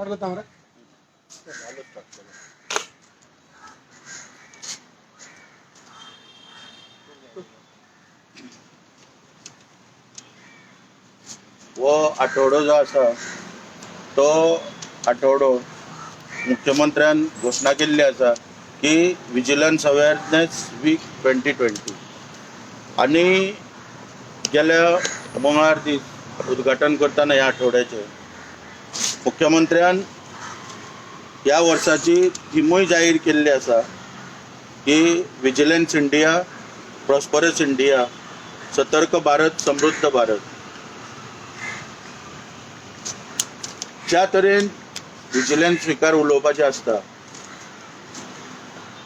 वो आठवडो जो आसा तो आठवडो मुख्यमंत्र्यान घोषणा केल्ली आसा की विजिलन्स अवेअरनेस वीक 2020 आणि गेल्या मंगळार दीस उद्घाटन करताना ह्या आठवड्याचे मुख्यमंत्र्यान ह्या वर्साची थिमूय जाहीर केल्ली आसा की विजिलन्स इंडिया, प्रॉस्परस इंडिया, सतर्क भारत, समृद्ध भारत. ज्या तरेन विजिलन्स विकार उलोवपाचें आसता,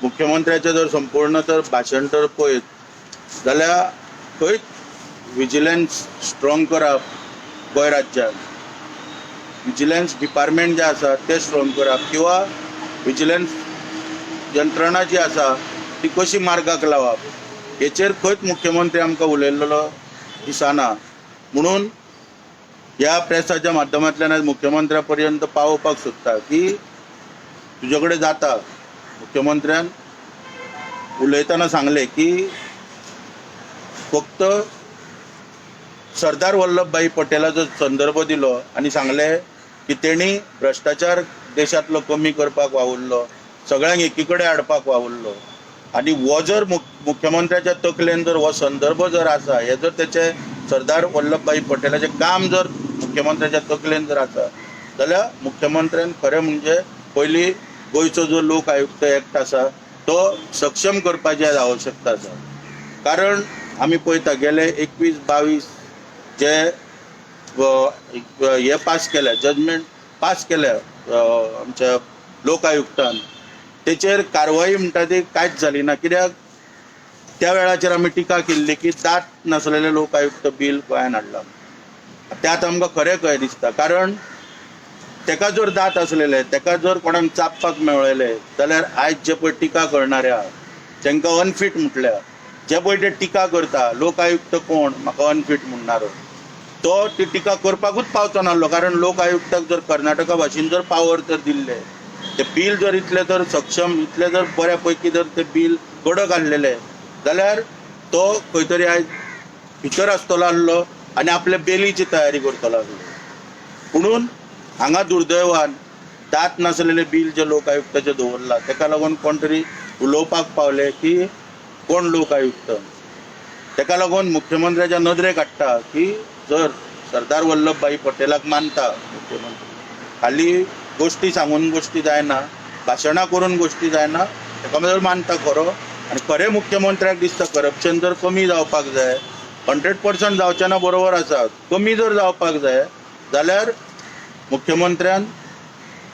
मुख्यमंत्र्याचें जर संपूर्ण तर भाशण तर पळयत जाल्यार खंयच विजिलन्स स्ट्रॉंग करप गोंय राज्यांत, विजिलन्स डिपार्टमेंट जे आसा ते स्ट्रॉंग करप किंवा विजिलन्स यंत्रणा जी आसा ती कशी मार्गाक लावप हेचेर खंयच मुख्यमंत्री आमकां उलयल्लो दिसना. म्हणून ह्या प्रेसाच्या माध्यमांतल्यान आज मुख्यमंत्र्या पर्यंत पावोवपाक सोदता की तुजे कडेन जाता. मुख्यमंत्र्यान उलयतना सांगले की फक्त सरदार वल्लभभाई पटेलाचो संदर्भ दिलो आणि सांगले की तेणी भ्रष्टाचार देशांतलो कमी करपाक वावुरलो, सगळ्यांक एकीकडे हाडपाक वावुरलो. आणि हो जर मुख्यमंत्र्याच्या तकलेन जर हो संदर्भ जर आसा, हे जर त्याचे सरदार वल्लभभाई पटेलाचे काम जर मुख्यमंत्र्याच्या तकलेन जर आसा जाल्यार मुख्यमंत्र्यान खरें म्हणजे पयली गोंयचो जो लोक आयुक्त एक्ट आसा तो सक्षम करपाची आवश्यकता आसा. कारण आमी पळयता गेले 21-22 जे हे पास केल्या, जजमेंट पास केल्या आमच्या लोक आयुक्तान, तेचेर कारवाई म्हणटा ती कांयच जाली ना. कित्याक त्या वेळाचेर आमी टिका केल्ली की दात नासलेले लोक आयुक्त बिल गोंयांत हाडला. त्यात आमकां खरें कळ्ळें दिसता. कारण तेका जर दात आसलेले, तेका जर कोणाक चापपाक मेळलेले जाल्यार आयज जे पळय टिका करणारे आहा तांकां अनफीट म्हटल्या. जे पळय ते टिका करता लोक आयुक्त कोण म्हाका अनफीट म्हणणारो, तो ती टिका करपाकूच पावचो नासलो. कारण लोक आयुक्ताक जर कर्नाटका भाशेन जर पावर तर दिल्ले, ते बिल जर इतले तर सक्षम, इतले जर बऱ्या पैकी जर ते बिल कडक हाडलेले जाल्यार तो खंय तरी आयज भितर आसतलो आसलो आनी आपले बेलीची तयारी करतलो आसलो. म्हणून हांगा दुर्दैवान दात नासलेले बिल जे लोक आयुक्ताचे दवरला तेका लागून कोण तरी उलोवपाक पावले की कोण लोक आयुक्त. तेका लागून मुख्यमंत्र्याच्या नदरेक हाडटा की जर सरदार वल्लभभाई पटेलाक मानता मुख्यमंत्री, खाली गोष्टी सांगून गोष्टी जायना, भाशणां करून गोष्टी जायना, तेका जर मानता खरो आनी खरें मुख्यमंत्र्याक दिसता करप्शन जर कमी जावपाक जाय, 100% जावचें ना बरोबर आसा, कमी जर जावपाक जाय जाल्यार मुख्यमंत्र्यान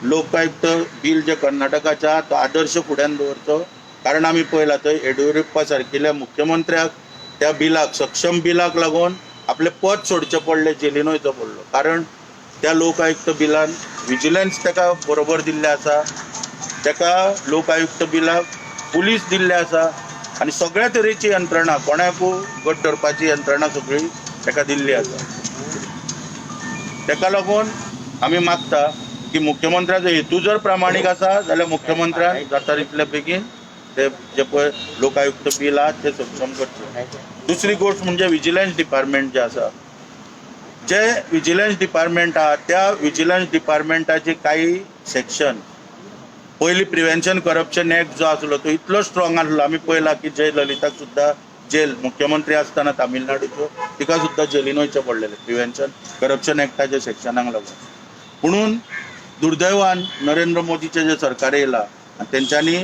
लोकायुक्त बिल जे कर्नाटकाचे आहा तो आदर्श फुड्यान दवरचो. कारण आमी पळयला थंय येडियुरप्पा सारकिल्ल्या मुख्यमंत्र्याक त्या बिलाक, सक्षम बिलाक लागून आपले पद सोडचें पडलें, जेलीन वयचो पडलो. कारण त्या लोक आयुक्त बिलान विजिलन्स तेका बरोबर दिल्ले आसा, तेका लोक आयुक्त बिलाक पुलीस दिल्ले आसा आनी सगळ्या तरेची यंत्रणा, कोणाकूय गट धरपाची यंत्रणा सगळी तेका दिल्ली आसा. तेका लागून आमी मागता की मुख्यमंत्र्याचो हेतू जर प्रामाणीक आसा जाल्यार मुख्यमंत्र्यान जाता तितले बेगीन ते जे पळय लोक आयुक्त बिल आहा ते सक्षम करचे. दुसरी गोष्ट म्हणजे विजिलन्स डिपार्टमेंट जे आसा, जे विजिलन्स डिपार्टमेंट आहा त्या विजिलन्स डिपार्टमेंटाचे काही सेक्शन, पयली प्रिव्हेन्शन करप्शन एक्ट जो आसलो तो इतलो स्ट्रॉंग आसलो. आमी पळयला की जय ललिताक सुद्धा जेल, मुख्यमंत्री असताना तामिळनाडूचो, तिका सुद्धा जेलीन वयचें पडलेलें प्रिव्हेन्शन करप्शन एक्टाच्या सेक्शनाक लागून. म्हणून दुर्दैवान नरेंद्र मोदीचे जे सरकार येयला आनी तेंच्यांनी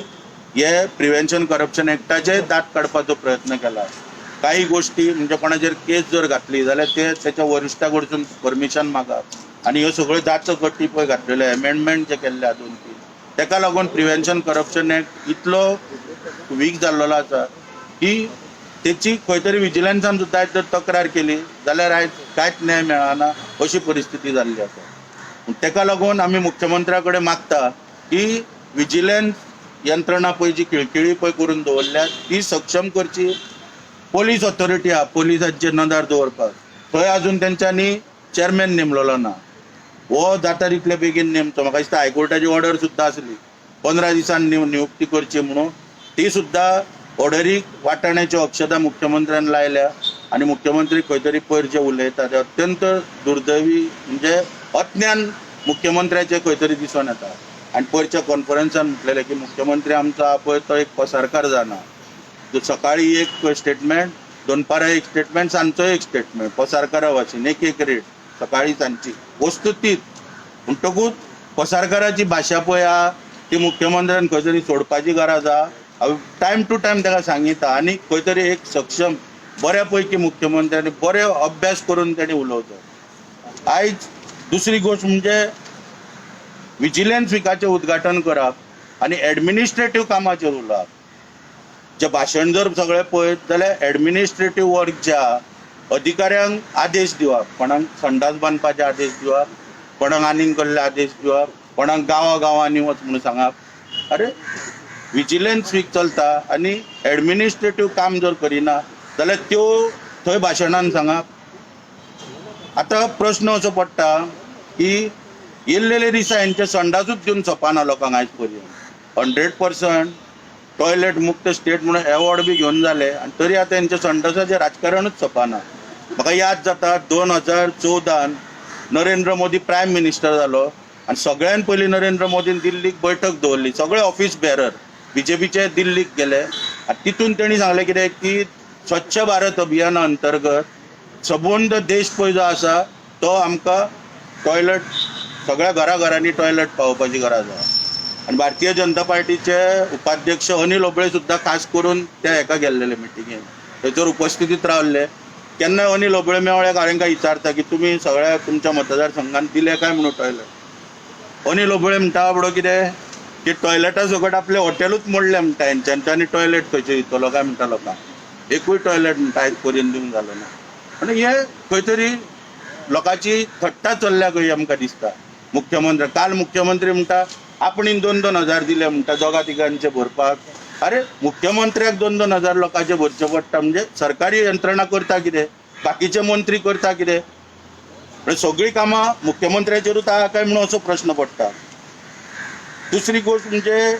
हे प्रिव्हेन्शन करप्शन एक्टाचे दात काडपाचो प्रयत्न केला. काही गोष्टी म्हणजे कोणाचेर केस जर घातली जाल्यार ते त्याच्या वरिश्ठा कडसून परमिशन मागप आनी ह्यो सगळ्यो दाचो गटी पळय घातलेले अमेंडमेंट जे केल्ले 2-3, तेका लागून प्रिव्हेन्शन करप्शन एक्ट इतलो वीक जाल्लो आसा की तेची खंय तरी विजिलन्सान सुद्दां जर तक्रार केली जाल्यार आयज कांयच न्याय मेळना अशी परिस्थिती जाल्ली आसा. तेका लागून आमी मुख्यमंत्र्या कडेन मागता की विजिलन्स यंत्रणा पळय जी खिळखिळी पळय करून दवरल्या ती सक्षम करची. पोलीस ऑथॉरिटी आहा, पोलिसांचे नदर दवरपाक, थंय अजून तेंच्यांनी चेअरमॅन नेमलेलो ना. हो जाता तितले बेगीन नेमचो. म्हाका दिसता हायकोर्टाची ऑर्डर सुद्दां आसली 15 दिसान नियुक्ती करची म्हणून. ती सुद्दां ऑर्डरीक वाटाण्याची अक्षता मुख्यमंत्र्यान लायल्या आणि मुख्यमंत्री खंय तरी पयर जे उलयता ते अत्यंत दुर्दैवी, म्हणजे अज्ञान मुख्यमंत्र्याचे खंय तरी दिसून येता. आणि पयरच्या कॉन्फरन्सान म्हटलेले की मुख्यमंत्री आमचो हा पळय तो एक पसारकार जाना. सकाळी एक स्टेटमेंट, दनपारां एक स्टेटमेंट, सांजचो एक स्टेटमेंट, पसारकारा भाशेन एक रेट सकाळी सांजची. वस्तुस्थित म्हणटकूच पसारकाराची भाशा पळय आहा ती मुख्यमंत्र्यान खंय तरी सोडपाची गरज आहा. टायम टू टायम ताका सांगिता आनी खंय तरी एक सक्षम बऱ्या पैकी मुख्यमंत्र्यांनी बरे अभ्यास करून तेणी उलोवचो. आयज दुसरी गोष्ट म्हणजे विजिलन्स विकाचें उद्घाटन करप आनी एडमिनिस्ट्रेटीव कामाचेर उलोवप. जे भाशण जर सगळें पळयत जाल्यार एडमिनिस्ट्रेटीव वर्क जे आहा, अधिकाऱ्यांक आदेश दिवप, कोणाक संडास बांदपाचे आदेश दिवप, कोणाक आनीक कसले आदेश दिवप, कोणाक गांवांनी वच म्हणून सांगप. अरे विजिलन्स वीक चलता आनी एडमिनिस्ट्रेटीव काम जर करिना जाल्यार त्यो थंय भाशणान सांगप. आतां प्रश्न असो पडटा की येल्लेले दिसा हेंचे संडासूच दिवन सोंपाना लोकांक आयज पर्यंत. 100% टॉयलेट मुक्त स्टेट म्हणून अवॉर्ड बी घेवन जाले आनी तरी आतां हेंचे संडासाचें राजकारणूच सोंपाना. म्हाका याद जाता 2014 नरेंद्र मोदी प्रायम मिनिस्टर जालो आनी सगळ्यान पयलीं नरेंद्र मोदीन दिल्लीक बैठक दवरली. सगळे ऑफिस बेरर बीजेपीचे दिल्लीक गेले आनी तितून तेणी सांगलें कितें की स्वच्छ भारत अभियाना अंतर्गत सबंद देश पळय जो आसा तो आमकां टॉयलेट सगळ्या घराघरांनी टॉयलेट पावोवपाची गरज आहा. आनी भारतीय जनता पार्टीचे उपाध्यक्ष अनिल ओबळे सुद्दां खास करून त्या हेका गेल्लेले मिटिंगेक, थंयसर उपस्थितीत रावल्ले. केन्ना अनिल ओबळे मेवळ्याक हांवें तांकां विचारता की तुमी सगळ्या तुमच्या मतदारसंघात दिले काय म्हणून टॉयलेट. अनिल ओबळे म्हणटा बडो कितें की टॉयलेटा सकट आपले हॉटेलूच मोडले म्हणटा हेंच्यांनी, आनी टॉयलेट खंयचे दितलो काय म्हणटा लोकांक. एकूय टॉयलेट म्हणटा आयज पर्यंत दिवंक जालो ना. आनी हे खंय तरी लोकांची थट्टा चल्ल्या खंय आमकां दिसता. मुख्यमंत्री काल मुख्यमंत्री म्हणटा आपणीन 2-2 हजार दिले म्हणटा दोगा तिगांचे भरपाक. अरे मुख्यमंत्र्याक 2-2 हजार लोकांचे भरचे पडटा म्हणजे सरकारी यंत्रणा करता कितें, बाकीचे मंत्री करता कितें. म्हणजे सगळीं कामां मुख्यमंत्र्याचेरूच आहा काय म्हणून असो प्रश्न पडटा. दुसरी गोष्ट म्हणजे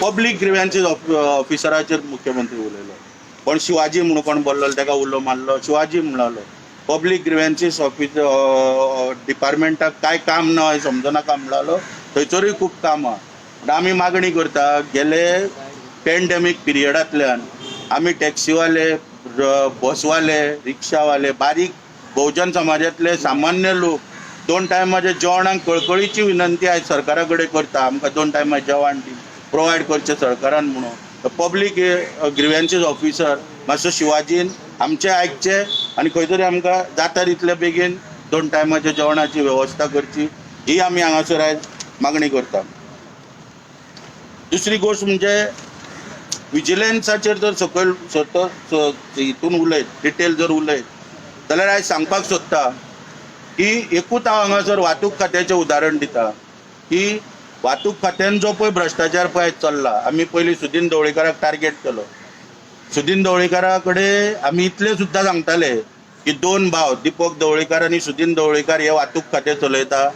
पब्लीक ग्रीव्हन्सीस ऑफिसराचेर मुख्यमंत्री उलयलो. कोण शिवाजी म्हणून कोण बोललो ताका उलो मारलो, शिवाजी म्हणलो. पब्लीक ग्रीव्हन्सीस ऑफिस डिपार्टमेंटाक काय काम ना हें समजना म्हणलो. थंयसरूय खूब काम आहा. आमी मागणी करता गेले पॅन्डेमीक पिरियडांतल्यान आमी टॅक्सीवाले, बसवाले, रिक्षावाले, बारीक बहुजन समाजातले सामान्य लोक 2 टायमाच्या जेवणाक कळकळीची विनंती आयज सरकारा कडेन करता आमकां 2 टायमा जेवण प्रोवायड करचें सरकारान म्हणून. पब्लीक ग्रीव्हन्सीस ऑफिसर मातसो शिवाजीन आमचें आयकचें आनी खंय तरी आमकां जाता तितले बेगीन 2 टायमाच्या जेवणाची वेवस्था करची ही आमी हांगासर आयज मागणी करता. दुसरी गोष्ट म्हणजे विजिलन्साचेर जर सकयल हितून उलयत डिटेल जर उलयत जाल्यार आयज सांगपाक सोदता की एकूच हांव हांगासर वाहतूक खात्याचें उदाहरण दिता की वाहतूक खात्यान जो पळय भ्रश्टाचार पळय चल्ला. आमी पयलीं सुदीन ढवळीकाराक टार्गेट केलो. सुदीन ढवळीकारा कडेन आमी इतले सुद्दां सांगताले की 2 भाव दिपक ढवळीकार आनी सुदीन ढवळीकार हे वाहतूक खातें चलयता.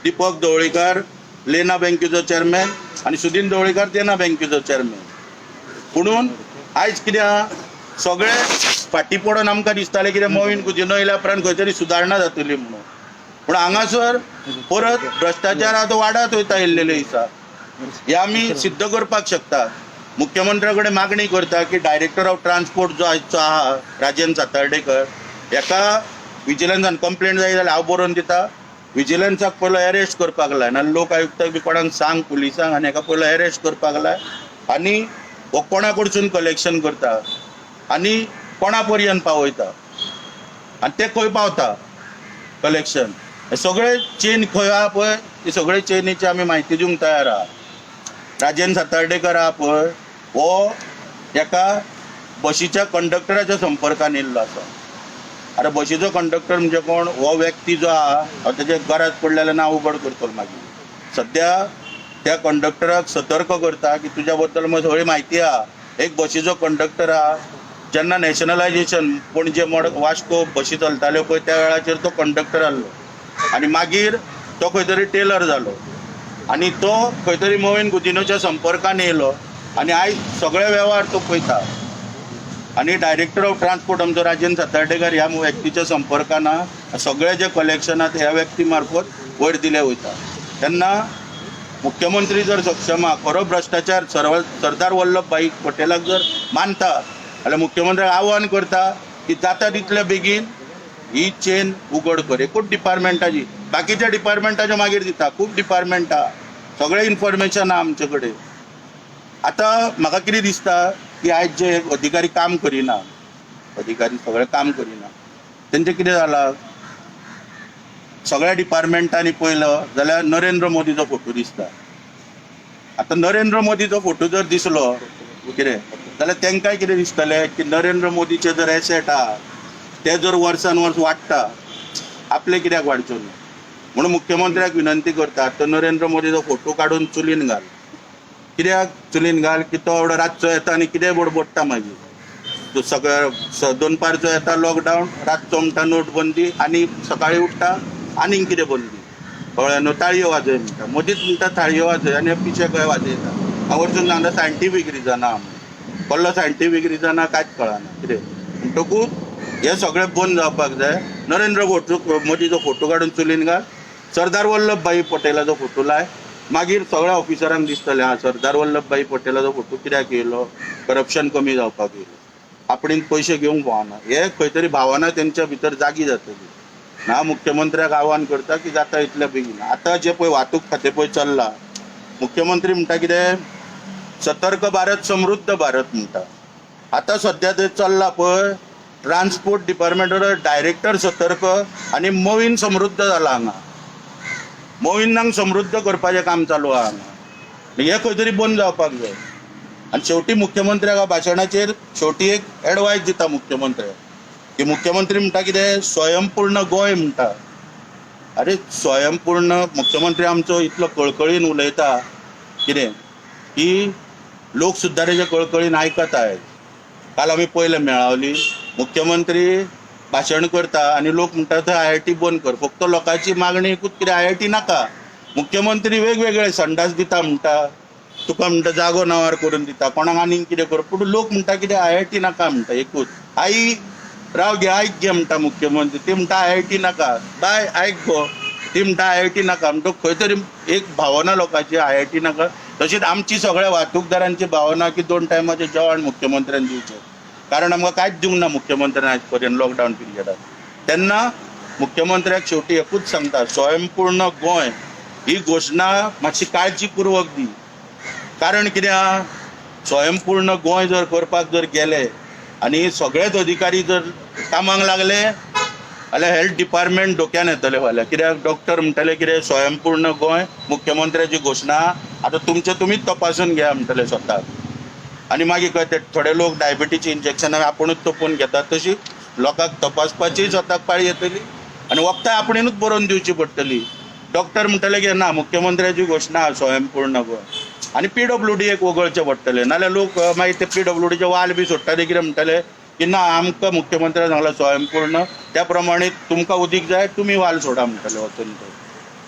दिपक ढवळीकार लेना बँकेचो चेअरमॅन आनी सुदीन ढवळीकार देना बँकेचो चेअरमॅन. म्हणून आयज कित्याक सगळे फाटीं पडोन आमकां दिसतालें कितें मोहीन गुदिन्हो येयल्या उपरांत खंय तरी सुदारणा जातली म्हणून. पूण हांगासर परत भ्रश्टाचार आतां वाडत वयता येयल्लेले दिसा. हे आमी सिद्ध करपाक शकता. मुख्यमंत्र्या कडेन मागणी करता की डायरेक्टर ऑफ ट्रान्सपोर्ट जो आयजचो आहा राजेंद्र सातार्डेकर हेका विजिलन्सान कंप्लेंट जाय जाल्यार हांव बरोवन दिता. विजिलन्साक पयलो अरेस्ट करपाक लाय ना लोक आयुक्ताक बी कोणाक सांग पुलिसांक आनी हेका पयलो अरेस्ट करपाक लाय आनी हो कोणा कडसून कलेक्शन करता आनी कोणा पर्यंत पावयता आनी ते खंय पावता कलेक्शन. हे सगळे चेन खंय आहा पळय ती सगळे चेनीची आमी म्हायती दिवंक तयार आहा. राजेंद्र सातार्डेकर आहा पळय हो एका बशीच्या कंडक्टराच्या संपर्कान येयल्लो आसा. आतां बशीचो कंडक्टर म्हणजे कोण हो व्यक्ती जो आहा हांव तेजे गरज पडले जाल्यार नांव उघड करतलो मागीर. सद्या त्या कंडक्टराक सतर्क करता की तुज्या बद्दल म्हाका सगळी म्हायती आहा. एक बशीचो कंडक्टर आहा जेन्ना नॅशनलायजेशन पणजे वास्को बशी चलताल्यो पळय त्या वेळाचेर तो कंडक्टर आहलो आनी मागीर तो खंय तरी टेलर जालो आणि तो खंय तरी मोहीन गुदिन्योच्या संपर्कान येयलो आणि आयज सगळे वेव्हार तो पळयता आणि डायरेक्टर ऑफ ट्रान्सपोर्ट आमचो राजेंद्र सातार्डेकर ह्या व्यक्तीच्या संपर्कान सगळे जे कलेक्शनात ह्या व्यक्ती मार्फत वयर दिले वयता तेन्ना मुख्यमंत्री जर सक्षम आहा खरो भ्रष्टाचार सरदार वल्लभभाई पटेलाक जर मानता जाल्यार मुख्यमंत्र्याक आव्हान करता की जाता तितले बेगीन ही चेन उघड कर. एकूच डिपार्टमेंटाची बाकीच्या डिपार्टमेंटाच्या मागीर दिता खूब डिपार्टमेंट आहा सगळे इन्फॉर्मेशन आहा आमचे कडेन. आतां म्हाका कितें दिसता की आयज जे अधिकारी काम करिना अधिकारी सगळे काम करिना तेंचें कितें जालां सगळ्या डिपार्टमेंटांनी पळयलं जाल्यार नरेंद्र मोदीचो फोटो दिसता. आतां नरेंद्र मोदीचो फोटो जर दिसलो कितें जाल्यार तांकांय कितें दिसतलें की नरेंद्र मोदीचे जर एसेट आहा ते जर वर्सान वर्स वाडटा आपले कित्याक वाडच्यो न्हू म्हणून मुख्यमंत्र्याक विनंती करता तो नरेंद्र मोदीचो फोटो काडून चुलीन घाल. कित्याक चुलीन घाल की तो एवढो रातचो येता आनी कितेंय बडबडटा मागीर तो सगळ्या दनपारचो येता लॉकडावन रातचो म्हणटा नोटबंदी आनी सकाळीं उठटा आनीक कितें बंदी कळ्ळें न्हू ताळयो वाजय म्हणटा मदींच म्हणटा ताळयो वाजय आनी पिशे खंय वाजयता हांव वरसून सांगता सायंटिफीक रिजन आहा म्हणून कसलो सायंटिफीक रिजन आहा कांयच कळना कितें म्हणटकूच हे सगळें बंद जावपाक जाय. नरेंद्र मोदीचो फोटो काडून चुलीन घाल सरदार वल्लभभाई पटेलाचो फोटो लाय मागीर सगळ्या ऑफिसरांक दिसतलें हा सरदार वल्लभभाई पटेलाचो फोटो कित्याक येयलो करप्शन कमी जावपाक येयलो आपणीन पयशे घेवंक पावना हे खंय तरी भावना तेंच्या भितर जागी जातली. हांव मुख्यमंत्र्याक आव्हान करता की जाता इतल्या बेगीन आतां जे पळय वाहतूक खातें पळय चल्लां मुख्यमंत्री म्हणटा कितें सतर्क भारत समृद्ध भारत म्हणटा. आतां सद्या ते चल्ला पळय ट्रान्सपोर्ट डिपार्टमेंटाचो डायरेक्टर सतर्क आनी मोहीन समृद्ध जाला हांगा मोहीनांक समृद्ध करपाचें काम चालू आहा हांगा हे खंय तरी बंद जावपाक जाय. आनी शेवटी मुख्यमंत्र्याक ह्या भाशणाचेर शेवटी एक एडवायस दिता मुख्यमंत्र्याक की मुख्यमंत्री म्हणटा कितें स्वयंपूर्ण गोंय म्हणटा. अरे स्वयंपूर्ण मुख्यमंत्री आमचो इतलो कळकळीन उलयता कितें की लोक सुद्दां तेजे कळकळीन आयकता. काल आमी पयलें मेळावली मुख्यमंत्री भाशण करता आनी लोक म्हणटा थंय IIT बंद कर फक्त लोकांची मागणी एकूच कितें IIT नाका. मुख्यमंत्री वेगवेगळे संडास दिता म्हणटा तुका म्हणटा जागो नावार करून दिता कोणाक आनीक कितें कर पूण लोक म्हणटा कितें IIT नाका म्हणटा एकूच आई राव घे आयक घे म्हणटा मुख्यमंत्री ती म्हणटा IIT नाका बाय आयक गो ती म्हणटा IIT नाका म्हणटा खंय तरी एक भावना लोकांची IIT नाका. तशीच आमची सगळ्या वाहतूकदारांची भावना की 2 टायमाचें जेवण मुख्यमंत्र्यान दिवचें कारण आमकां कांयच दिवंक ना मुख्यमंत्र्यान आयज पर्यंत लॉकडावन पिरियडात. तेन्ना मुख्यमंत्र्याक शेवटी एकूच सांगता स्वयंपूर्ण गोंय ही घोशणा मातशी काळजीपूर्वक दी कारण कितें आहा स्वयंपूर्ण गोंय जर करपाक जर गेले आनी सगळेच अधिकारी जर कामाक लागले जाल्यार हेल्थ डिपार्टमेंट धोक्यान येतले फाल्यां कित्याक डॉक्टर म्हणटले कितें स्वयंपूर्ण गोंय मुख्यमंत्र्याची घोशणा आतां तुमचें तुमीच तपासून घ्या म्हणटले स्वताक आनी मागीर खंय ते थोडे लोक डायबिटीची इंजेक्शनां आपुणूच तोपून घेतात तशी लोकांक तपासपाची स्वताक पाळी येतली आनी वखदां आपणूच बरोवन दिवची पडटली. डॉक्टर म्हणटले की ना मुख्यमंत्र्याची घोशणा स्वयंपूर्ण गोंय आनी PWD एक वगळचें पडटलें नाल्यार लोक मागीर ते PWDचे वाल बी सोडटाले कितें म्हणटले की ना आमकां मुख्यमंत्र्यान सांगलां स्वयंपूर्ण त्या प्रमाणे तुमकां उदीक जाय तुमी वाल सोडा म्हणटले वचून थंय.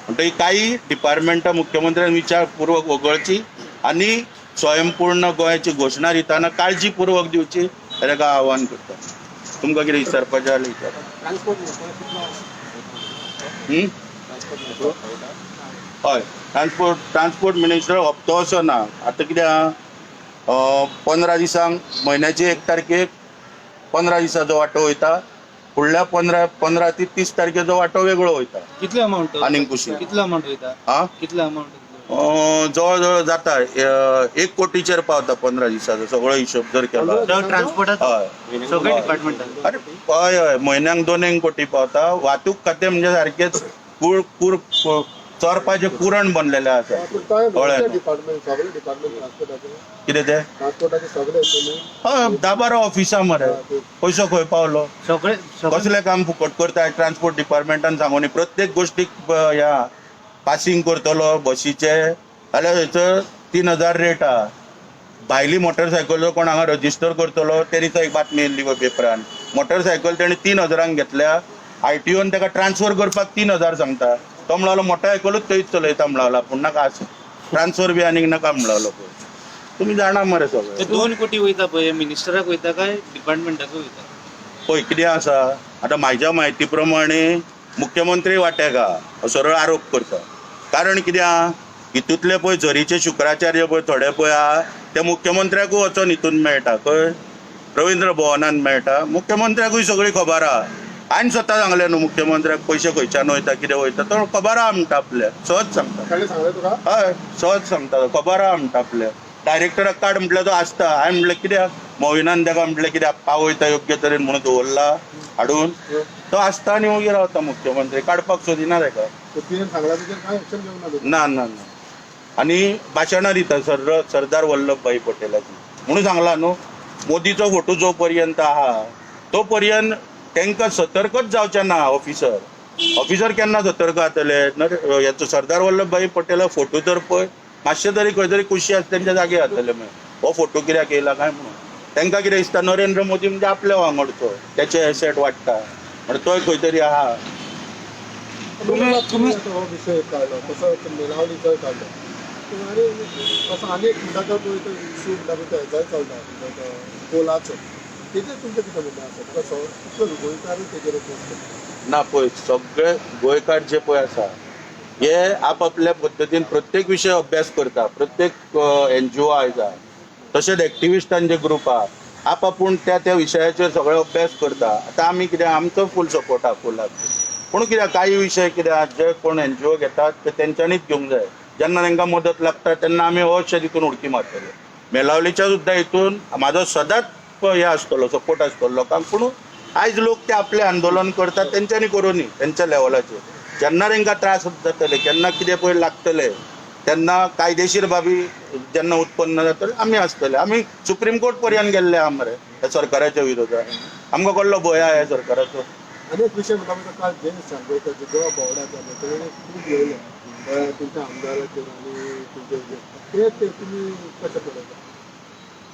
म्हणटकीर काही डिपार्टमेंटां मुख्यमंत्र्यान विचारपूर्वक वगळची आनी स्वयंपूर्ण गोंयाची घोशणा दितना काळजीपूर्वक दिवची ताका आव्हान करता. तुमकां कितें विचारपाचें जाल्यार विचारा. हय ट्रान्सपोर्ट मिनिस्टर हप्तो असो ना आतां कितें आहा 15 दिसांक म्हयन्याचे 1 तारखेक 15 दिसाचो वांटो वयता फुडल्या 15 ते 30 तारखेचो वांटो वेगळो वयता. कितले अमाउंट आनीक कुशी कितलो अमाउंट वयता हा कितलो अमाउंट जवळ जवळ जाता 1 कोटीचेर पावता 15 दिसाचो सगळो हिशोब जर केलो ट्रान्सपोर्टाचो हय सगळे डिपार्टमेंटान अरे हय हय म्हयन्याक 2 कोटी पावता. वाहतूक खातें म्हणजे सारकेंच चोरपाचें कुरण बनलेलें आसा कळ्ळें कितें तें हय 10-12 ऑफिसां मरे पयसो खंय पावलो सगळे कसलें काम फुकट करता ट्रान्सपोर्ट डिपार्टमेंटान सांगून प्रत्येक गोष्टीक ह्या पासिंग करतलो बसीचे जाल्यार थंयसर 3000 रेट आहा. भायली मोटरसायकल जर कोण हांगा रजिस्टर करतलो तेणीच एक बातमी येयल्ली पळय पेपरान मोटरसायकल तेणी 3000 घेतल्या ITOन ताका ट्रान्सफर करपाक 3000 सांगता तो म्हणलो मोठा आयकलूच थंयच चलयता म्हणलो पूण नाका असं ट्रान्सफर बी आनीक नाका म्हणलो पळय तुमी जाणा मरे ते सगळें 2 कोटी वयता पळय मिनिस्टराक वयता काय डिपार्टमेंटाक वयता? पळय कितें आसा आतां म्हाज्या म्हायती प्रमाणे मुख्यमंत्री वांट्याक आहा हो सरळ आरोप करता कारण कित्याक हितूंतले पळय झरीचे शुक्राचार्य पळय थोडे पळय आहा ते मुख्यमंत्र्याकूय वचोन हितून मेळटा खंय रवींद्र भवनान मेळटा मुख्यमंत्र्याकूय सगळी खबर आहा हांवें स्वता सांगलें न्हू मुख्यमंत्र्याक पयशे खंयच्यान वयता कितें वयता तो खबर आहा म्हणटा आपल्याक सहज सांगता ताणें सांगलें तुका? हय सहज सांगता खबर आहा म्हणटा आपल्याक डायरेक्टराक काड म्हटल्यार तो आसता हांवें म्हटलें कित्याक मोविनान ताका म्हटलें कित्याक पावयता योग्य तरेन म्हणून दवरला हाडून तो आसता आनी मागीर रावता मुख्यमंत्री काडपाक सोदिना ताका तुवें सांगला तुजेर कांय एक्शन घेवंक ना तुवें? ना ना ना आनी भाशणां दिता सरदार वल्लभभाई पटेलाची म्हणून सांगला न्हू मोदीचो फोटो जो पर्यंत आहा तो पर्यंत तांकां सतर्कच जावचें ना ऑफिसर केन्ना सतर्क जातले हेचो सरदार वल्लभभाई पटेला फोटो तर पळय मातशें तरी खंय तरी कुशी आसा तेंच्या जागे जातले मागीर हो फोटो कित्याक येयला काय म्हणून तांकां कितें दिसता नरेंद्र मोदी म्हणजे आपल्या वांगडचो तेचे एसेट वाडटा म्हण तोय खंय तरी आहा तुम्ही हो विशय काढलो तसो मेलावडीचोय काढलो आनी तसो आनी एक म्हणटा तो इशू म्हणटा तो हेचोय चलता पोलाचो तेजेर तुमचें कितें म्हणणें आसा तुका कितलो गोंयकारूय तेजेर अपोज करता? ना पळय सगळे गोंयकार जे पळय आसा हे आपआपल्या पद्दतीन प्रत्येक विशय अभ्यास करता प्रत्येक NGO आयजा तशेंच एक्टिविस्टांचे ग्रूप आहा आपूण त्या विशयाचेर सगळे अभ्यास करता आतां आमी कितें आमचो फूल सपोर्ट आहा पोलाक पूण कित्याक काही विशय कित्याक जे कोण NGO घेतात ते तेंच्यांनीच घेवंक जाय जेन्ना तांकां मदत लागता तेन्ना आमी अवश्य तितून उडकी मारतले मेलावलीच्या सुद्दां हितून म्हाजो सदांच हे आसतलो सपोर्ट आसतलो लोकांक पूण आयज लोक ते आपले आंदोलन करतात तेंच्यांनी करूनी तेंच्या लेवलाचेर जेन्ना तांकां त्रास जातले केन्ना कितें पळय लागतले तेन्ना कायदेशीर बाबी जेन्ना उत्पन्न जातले आमी आसतले आमी सुप्रीम कोर्ट पर्यंत गेल्ले आहा मरे ह्या सरकाराच्या विरोधात आमकां कसलो भंय आहा ह्या सरकाराचो आनी एक विशय म्हणटा तो काल जयेश सांगोळकर जेव्हा भोवड्या जाले तेणें खूब येयले तुमच्या आमदाराचेर आनी तुमचे ते तुमी कशें पळयता?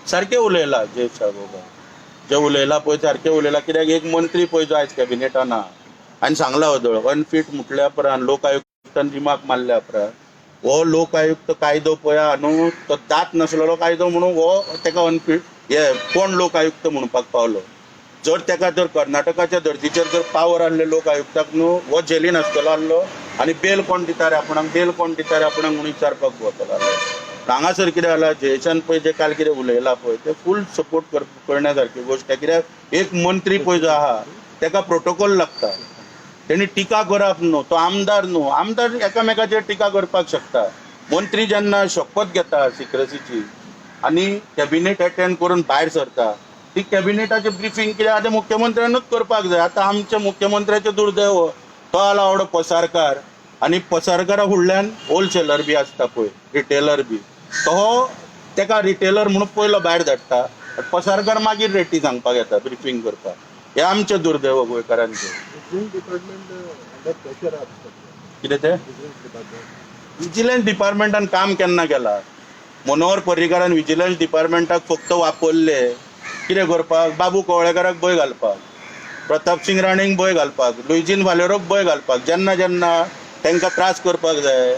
सारकें उलयला जय साळगांवकर जे उलयला पळय सारकें उलयला कित्याक एक मंत्री पळय जो आयज कॅबिनेटान ना हांवें सांगला वदळ अनफीट म्हटल्या उपरांत लोक आयुक्तान रिमार्क मारल्या उपरांत हो लोक आयुक्त कायदो पळय आहा न्हू तो दात नासलेलो कायदो म्हणून हो ताका अनफीट हे कोण लोक आयुक्त म्हणपाक पावलो जर ताका जर कर्नाटकाच्या धर्तीचेर जर पावर आसले लोक आयुक्ताक न्हू हो जेलीन आसतलो आसलो आनी बेल कोण दिता रे आपणाक म्हणून विचारपाक वतलो आसलो हांगासर कितें जाला जयेशान पळय जे काल कितें उलयला पळय ते फूल सपोर्ट करण्यासारकी गोश्ट कित्याक एक मंत्री पळय जो आहा ताका प्रोटोकॉल लागता तेणी टिका करप न्हू तो आमदार न्हू आमदार एकामेकाचेर टिका करपाक शकता मंत्री जेन्ना शपथ घेता सिक्रेसीची आनी कॅबिनेट अटेंड करून भायर सरता ती कॅबिनेटाचें ब्रिफींग कितें आहा तें मुख्यमंत्र्यानूच करपाक जाय आतां आमच्या मुख्यमंत्र्याचें दुर्दैव तो जाला आवडो पसारकार आनी पसारकारा फुडल्यान होलसेलर बी आसता पळय रिटेलर बी तो ताका रिटेलर म्हणून पयलो भायर धाडटा पसारकार मागीर रेटी सांगपाक येता ब्रिफींग करपाक हे आमचें दुर्दैव गोंयकारांचें डिपार्टमेंट अंडर प्रेशर आहा कितें तें विजिलन्स डिपार्टमेंटान काम केन्ना केलां मनोहर पर्रीकारान विजिलन्स डिपार्टमेंटाक फक्त वापरले कितें करपाक बाबू कवळेकाराक भंय घालपाक प्रताप सिंग राणेंक भंय घालपाक लुईजीन वालेरोक भंय घालपाक जेन्ना जेन्ना तांकां त्रास करपाक जाय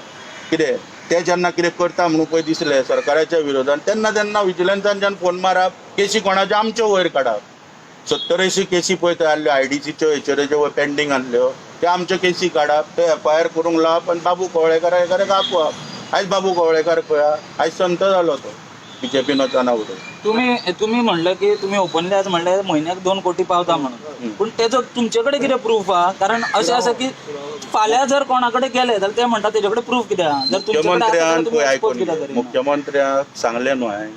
कितें ते जेन्ना कितें करता म्हणून पळय दिसलें सरकाराच्या विरोधान तेन्ना तेन्ना विजिलन्सांच्यान फोन मारप केसी कोणाच्यो आमच्यो वयर काडप 70-80 केसी पळय थंय आहल्यो IDCच्यो हेचेर ज्यो पेंडींग आहल्यो त्यो आमच्यो केसी काडप ते FIR करूंक लावप आनी बाबू कवळेकाराक आपोवप आयज बाबू कवळेकार पळया आयज संत जालो तो BJPन वचना उडोवन तुम्ही म्हणलं की तुम्ही ओपनली आज म्हणले महिन्याक 2 कोटी पावता म्हणून पण तेजो तुमच्याकडे कितें प्रूफ आहा कारण अशें आसा की फाल्यां जर कोणाकडे गेले जाल्यार ते म्हणटा तेजे कडेन प्रूफ कितें आहा जर मुख्यमंत्र्यान पळय आयकून तुमच्याकडे मुख्यमंत्र्याक सांगलें न्हू हांवें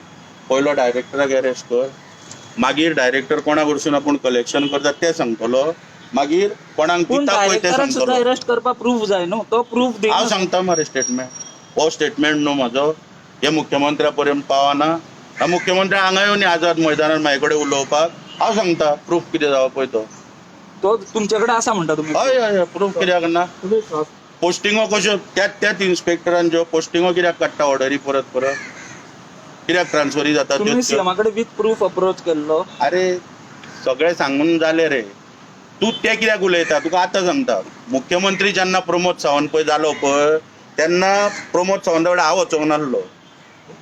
पयलो डायरेक्टराक अरेस्ट कर मागीर डायरेक्टर कोणा कडसून आपूण कलेक्शन करता ते सांगतलो मागीर कोणाक दिता पळय ते सांगतलो अरेस्ट करपाक प्रूफ जाय न्हू तो प्रूफ हांव सांगता मरे स्टेटमेंट हो स्टेटमेंट न्हू म्हाजो हे मुख्यमंत्र्या पर्यंत पावना मुख्यमंत्री हांगा येवन आझाद मैदानार म्हाजे कडेन उलोवपाक हांव सांगता प्रूफ कितें जावं पळय तो तुमचे कडेन आसा म्हणटा तुमी हय हय प्रूफ कित्याक ना तुम्ही पोस्टिंगो कश्यो त्याच इन्स्पेक्टरान ज्यो पोस्टिंगो कित्याक काडटा ऑर्डरी परत परत कित्याक ट्रान्सफरी जाता तुम्ही त्यो सीएमा कडेन विथ प्रूफ अप्रोच केल्लो अरे सगळें सांगून जालें रे तूं ते कित्याक उलयता तुका आतां सांगता मुख्यमंत्री जेन्ना प्रमोद सावंत पळय जालो पळय तेन्ना प्रमोद सावंता कडेन हांव वचोंक नासलो.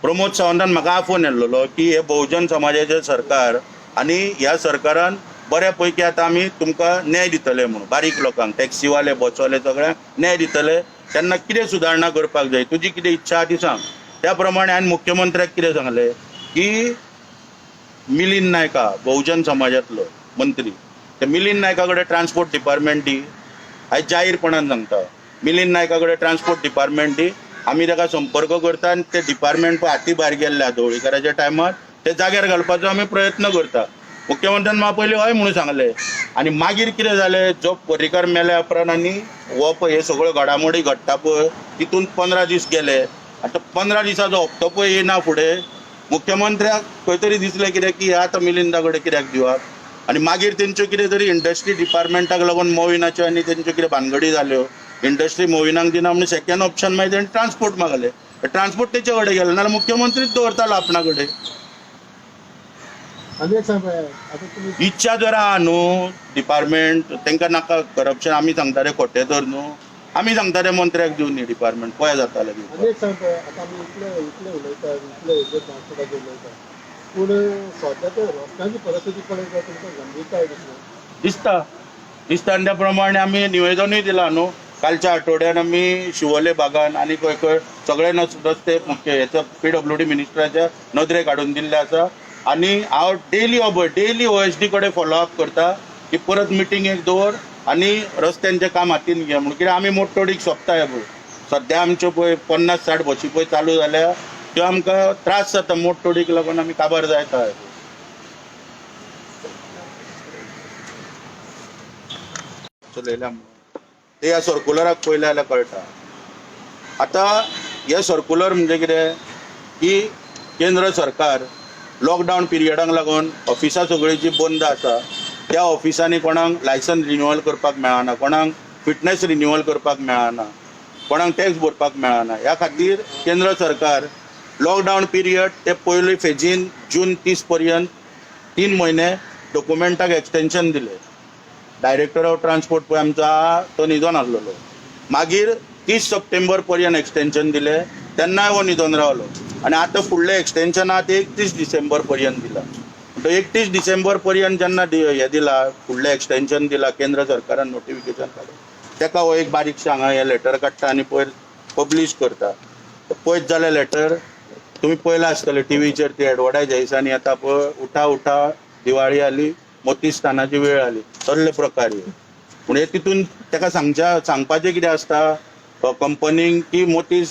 प्रमोद सावंतान म्हाका आफोवन येल्लो की हे बहुजन समाजाचें सरकार आनी ह्या सरकारान बऱ्या पैकी आतां आमी तुमकां न्याय दितले म्हणून बारीक लोकांक टॅक्सीवाले बसवाले सगळ्यांक न्याय दितले तेन्ना कितें सुदारणा करपाक जाय तुजी कितें इच्छा आहा ती सांग. त्या प्रमाणे हांवें मुख्यमंत्र्याक कितें सांगलें की मिलिंद नायका बहुजन समाजातलो मंत्री ते मिलिंद नायका कडेन ट्रान्सपोर्ट डिपार्टमेंट दी. हांवें जाहीरपणान सांगता मिलिंद नायका कडेन ट्रान्सपोर्ट डिपार्टमेंट दी. आमी ताका संपर्क करता आनी ते डिपार्टमेंट पळय हाती भायर गेल्ल्या धवळीकाराच्या टायमार ते जाग्यार घालपाचो आमी प्रयत्न करता. मुख्यमंत्र्यान म्हाका पयलीं हय म्हणून सांगलें आनी मागीर कितें जालें जो पर्रीकार मेल्या उपरांत आनी हो पळय हे सगळ्यो घडामोडी घडटा पळय तितून 15 दीस गेले. आतां 15 दिसाचो हप्तो पळय येना फुडें मुख्यमंत्र्याक खंय तरी दिसलें कितें की हे आतां मिलिंदा कडेन कित्याक दिवप आनी मागीर तेंच्यो कितें तरी इंडस्ट्री डिपार्टमेंटाक लागून मोविनाच्यो आनी तेंच्यो कितें भानगडी जाल्यो इंडस्ट्री मोविनाक दिना म्हणून सेकंड ऑप्शन मागीर तेणें ट्रान्सपोर्ट मागलें. ट्रान्सपोर्ट तेचे कडेन गेलो नाल्यार मुख्यमंत्रीच दवरतालो आपणा कडेन. आनी एक सांग पळय आतां तुमी इच्छा जर आहा न्हू डिपार्टमेंट तांकां नाका करप्शन आमी सांगता रे खोटे तर न्हू आमी सांगता रे मंत्र्याक दिवन न्ही डिपार्टमेंट पळय जातालें आनी एक सांग पळय आतां आमी इतले उलयता इतले हेजेर ट्रान्सपोर्टाचेर उलयता पूण सद्याच्या रस्त्यांची परिस्थिती पळयता तुमकां गंभीरताय दिसना. दिसता आनी त्या प्रमाणे आमी निवेदनूय दिलां न्हू. कालच्या आठवड्यान आमी शिवोले भागान आनी खंय खंय सगळे रस्ते हेच्या PWD मिनिस्टराच्या नदरेक हाडून दिल्ले आसा आनी हांव डेली OSD कडेन फॉलोअप करता की परत मिटींगेक दवर आनी रस्त्यांचें काम हातीन घे म्हणून कित्याक आमी मोडतोडीक सोंपता हे पळय सद्या आमच्यो पळय 50-60 बसी पळय चालू जाल्या त्यो आमकां त्रास जाता मोडतोडीक लागून आमी काबार जायता. चलयल्या ते ह्या सर्कुलराक पळयल्या जाल्यार कळटा. आतां हे सर्कुलर म्हणजे कितें की केंद्र सरकार लॉकडावन पिरियडाक लागून ऑफिसां सगळीं जी बंद आसा त्या ऑफिसांनी कोणाक लायसन रिन्युअल करपाक मेळना कोणाक फिटनेस रिन्युअल करपाक मेळना कोणाक टॅक्स भरपाक मेळना. ह्या खातीर केंद्र सरकार लॉकडावन पिरियड ते पयली फेजीन जून 30 पर्यंत 3 म्हयने डॉक्युमेंटाक एक्सटेंशन दिलें. डायरेक्टर ऑफ ट्रान्सपोर्ट पळय आमचो आहा तो न्हिदोन आसलेलो मागीर 30 सप्टेंबर पर्यंत एक्सटेंशन दिलें तेन्नाय हो न्हिदोन रावलो आनी आतां फुडलें एक्सटेंशन आहा ते 31 डिसेंबर पर्यंत दिलां. तो 31 डिसेंबर पर्यंत जेन्ना हे दिला फुडलें एक्सटेंशन दिलां केंद्र सरकारान नोटिफिकेशन काडून तेका हो एक बारीकशें हांगा हें लेटर काडटा आनी पयर पब्लीश करता. पळयत जाल्यार लेटर तुमी पळयलां आसतलें टीव्हीचेर ती एडवर्टायज दिसांनी येता पळय उठा उठा दिवाळी आली मोती स्थानाची वेळ आली तसले प्रकार हे. पूण हे तितून ताका सांगपाचें कितें आसता कंपनीक की मोती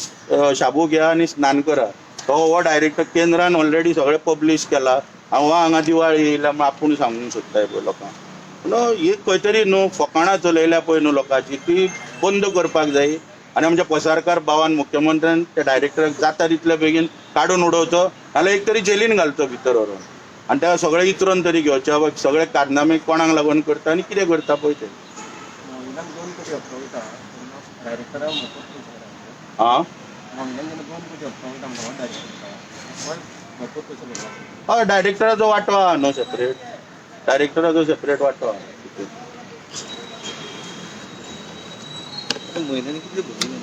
शाबू घेया आनी स्नान करा हो डायरेक्टर केंद्रान ऑलरेडी सगळें पब्लीश केला. हांव हांगा दिवाळी येयल्या म्हण आपूण सांगूंक सोदताय पळय लोकांक न्हू ही खंय तरी न्हू फकाणां चलयल्या पळय न्हू लोकांची ती बंद करपाक जाय आनी आमच्या पसारकार भावान मुख्यमंत्र्यान त्या डायरेक्टराक जाता तितले बेगीन काडून उडोवचो नाल्यार एक तरी जेलीन घालचो भितर व्हरून आनी ताका सगळें इतरून तरी घेवचें बाबा सगळे कारनामे कोणाक लागून करता आनी कितें करता पळय ते. हय डायरेक्टराचो वांटो आहा न्हू सेपरेट डायरेक्टराचो सेपरेट वांटो आहा. म्हयन्यानी कितले भरले